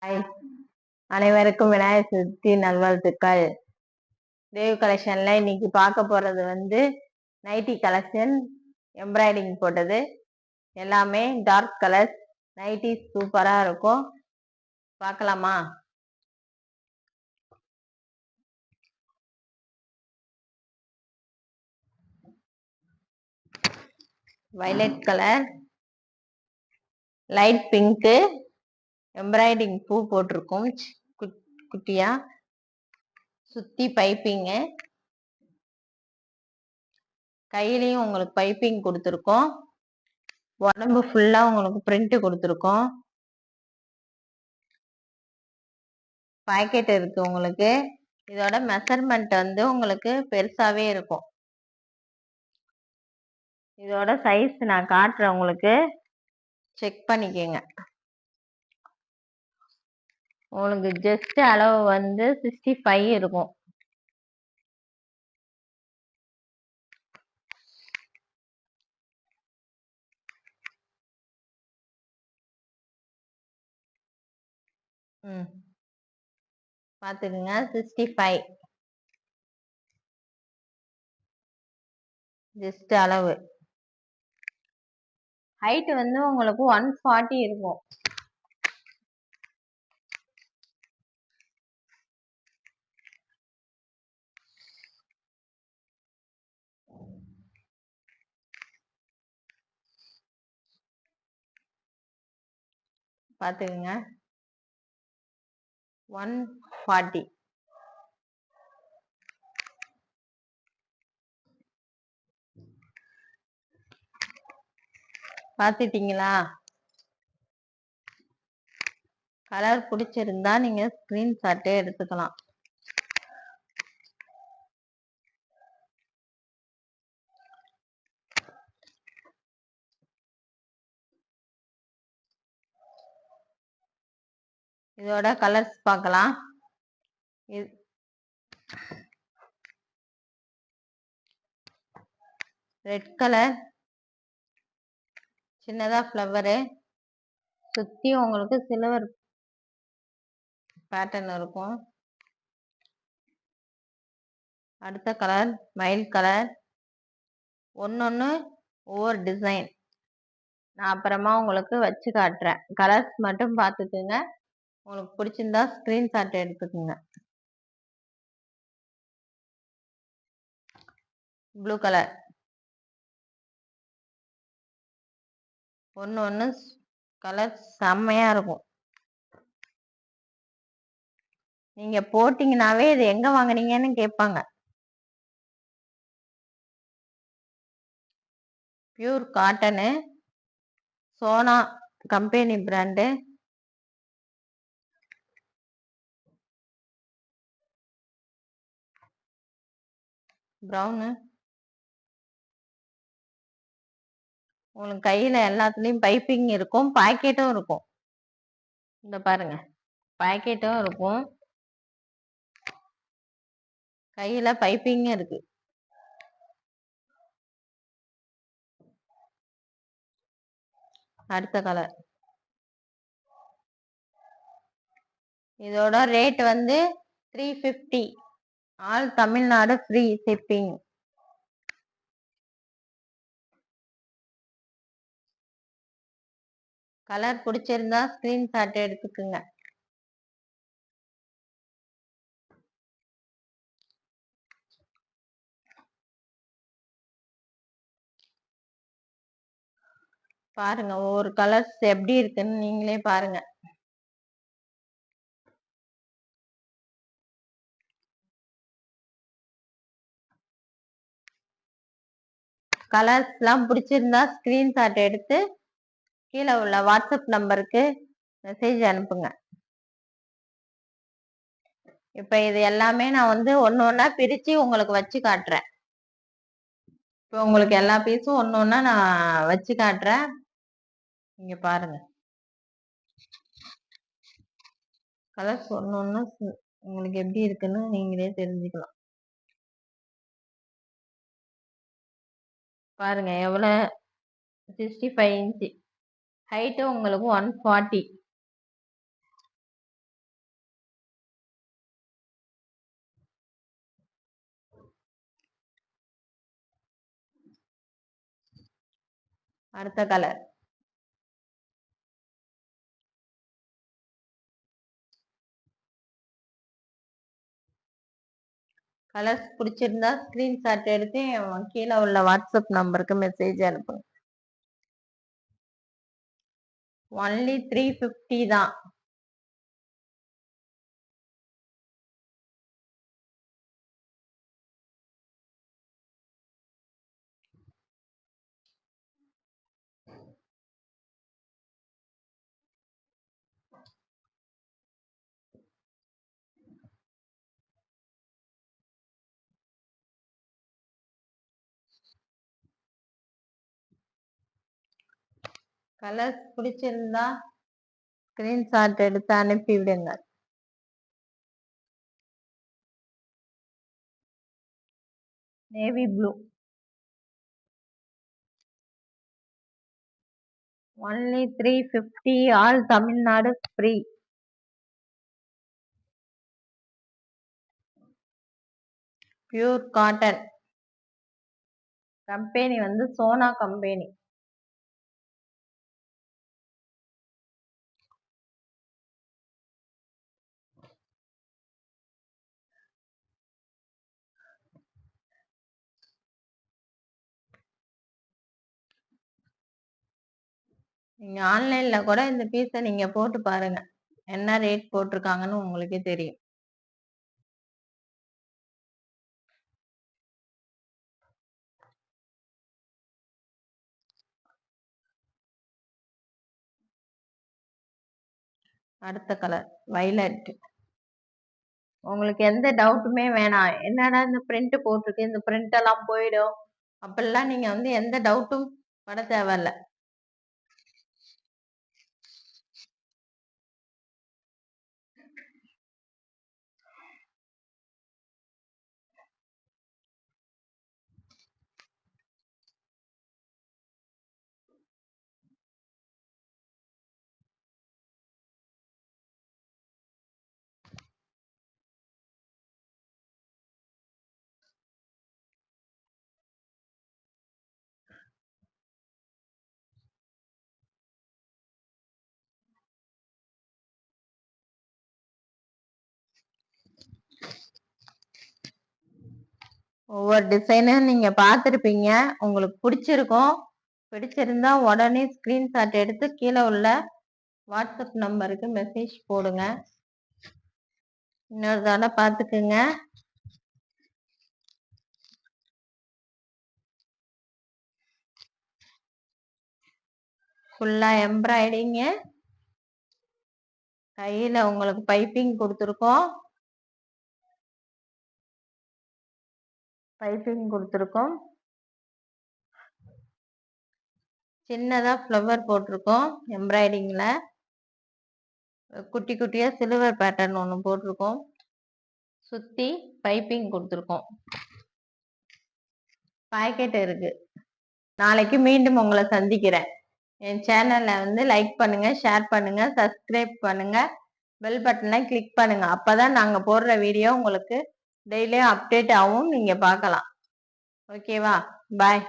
Hi, அனைவருக்கும் விநாயகர் சதுர்த்தி நல்வாழ்த்துக்கள். தேவ் கலெக்ஷன்ல இன்னைக்கு பார்க்க போறது நைட்டி கலெக்ஷன், எம்ப்ராய்டிங் போட்டது எல்லாமே டார்க் கலர்ஸ். நைட்டி சூப்பரா இருக்கும், பார்க்கலாமா? வயலட் கலர், லைட் பிங்க், எம்ப்ராய்டிங் பூ போட்டிருக்கும் குட்டியா, சுத்தி பைப்பிங்கு, கையிலையும் உங்களுக்கு பைப்பிங் கொடுத்துருக்கோம், உடம்பு ஃபுல்லா உங்களுக்கு பிரிண்ட் கொடுத்துருக்கோம், பாக்கெட் இருக்கு உங்களுக்கு. இதோட மெஷர்மெண்ட் உங்களுக்கு பெருசாவே இருக்கும். இதோட சைஸ் நான் காட்டுறேன் உங்களுக்கு, செக் பண்ணிக்கோங்க. உங்களுக்கு ஜஸ்ட் அளவு 65 இருக்கும். பாத்துக்குங்க, 65 ஜஸ்ட் அளவு. ஹைட் உங்களுக்கு 140 இருக்கும். பாத்துக்குங்க, 140. பாத்துட்டீங்களா? கலர் பிடிச்சிருந்தா நீங்க ஸ்கிரீன்ஷாட் எடுத்துக்கலாம். இதோட கலர்ஸ் பார்க்கலாம். ரெட் கலர், சின்னதா ஃப்ளவரு, சுத்தி உங்களுக்கு சில்வர் பேட்டர்ன் இருக்கும். அடுத்த கலர் மயில் கலர், ஒன்னொன்னு ஒவ்வொரு டிசைன். நான் அப்புறமா உங்களுக்கு வச்சு காட்டுறேன். கலர்ஸ் மட்டும் பார்த்துக்குங்க, உங்களுக்கு பிடிச்சிருந்தா ஸ்கிரீன்ஷாட் எடுத்துக்குங்க. ப்ளூ கலர், ஒன்னு கலர் செம்மையா இருக்கும். நீங்க போட்டீங்கன்னாவே இது எங்க வாங்குனீங்கன்னு கேட்பாங்க. Pure cotton, Sona company brand. Brown, உங்களுக்கு கையில எல்லாத்துலயும் பைப்பிங் இருக்கும், பாக்கெட்டும் இருக்கும். இந்த பாருங்க, பாக்கெட்டும் இருக்கும், கையில பைப்பிங் இருக்கு. அடுத்த கலர். இதோட rate 350. All Tamil Nadu free shipping. Colour பிடிச்சிருந்தா ஸ்கிரீன்ஷாட் எடுத்துக்குங்க. பாருங்க, ஒவ்வொரு கலர்ஸ் எப்படி இருக்குன்னு நீங்களே பாருங்க. கலர்ஸ் எல்லாம் பிடிச்சிருந்தா ஸ்கிரீன்ஷாட் எடுத்து கீழே உள்ள வாட்ஸ்அப் நம்பருக்கு மெசேஜ் அனுப்புங்க. இப்ப இது எல்லாமே நான் ஒன்னு ஒன்னா பிரிச்சு உங்களுக்கு வச்சு காட்டுறேன். இப்ப உங்களுக்கு எல்லா பீஸும் ஒன்னா நான் வச்சு காட்டுறேன், நீங்க பாருங்க. கலர்ஸ் ஒன்னு உங்களுக்கு எப்படி இருக்குன்னு நீங்களே தெரிஞ்சுக்கலாம். பாருங்க எவ்வளவு, 65 இன்ச்சு ஹைட்டு, உங்களுக்கு 140. அடுத்த கலர். கலர்ஸ் பிடிச்சிருந்தா ஸ்கிரீன்ஷாட் எடுத்து கீழே உள்ள வாட்ஸ்அப் நம்பருக்கு மெசேஜ் அனுப்புங்க. ஒன்லி 350 தான். கலர்ஸ் பிடிச்சிருந்தா ஸ்கிரீன்ஷாட் எடுத்து அனுப்பி விடுங்க. Navy blue. Only 350. All Tamil Nadu free. Pure cotton. Company வந்து சோனா கம்பெனி. நீங்க ஆன்லைன்ல கூட இந்த பீஸை நீங்க போட்டு பாருங்க, என்ன ரேட் போட்டிருக்காங்கன்னு உங்களுக்கே தெரியும். அடுத்த கலர் வைலட். உங்களுக்கு எந்த டவுட்டுமே வேணாம், என்னடா இந்த பிரிண்ட் போட்டிருக்கு, இந்த பிரிண்ட் எல்லாம் போயிடும் அப்படிலாம் நீங்க வந்து எந்த டவுட்டும் பட தேவையில்ல. ஒவ்வொரு டிசைனும் நீங்க பார்த்துருப்பீங்க, உங்களுக்கு பிடிச்சிருக்கும். பிடிச்சிருந்தா உடனே ஸ்கிரீன்ஷாட் எடுத்து கீழே உள்ள வாட்ஸ்அப் நம்பருக்கு மெசேஜ் போடுங்க. இன்னொரு தடவை பார்த்துக்குங்க. ஃபுல்லா எம்ப்ராய்டிங்கு. கையில உங்களுக்கு பைப்பிங் கொடுத்துருக்கோம். சின்னதா ஃப்ளவர் போட்டிருக்கோம். எம்ப்ராய்டிங்ல குட்டி குட்டியா சில்வர் பேட்டர்ன் ஒன்று போட்டிருக்கோம். சுத்தி பைப்பிங் கொடுத்துருக்கோம். பாக்கெட் இருக்கு. நாளைக்கு மீண்டும் உங்களை சந்திக்கிறேன். என் சேனலை வந்து லைக் பண்ணுங்க, ஷேர் பண்ணுங்க, சப்ஸ்கிரைப் பண்ணுங்க, பெல் பட்டனை கிளிக் பண்ணுங்க. அப்பதான் நாங்க போடுற வீடியோ உங்களுக்கு டெய்லியும் அப்டேட் ஆகும், நீங்க பார்க்கலாம். ஓகேவா? பாய்.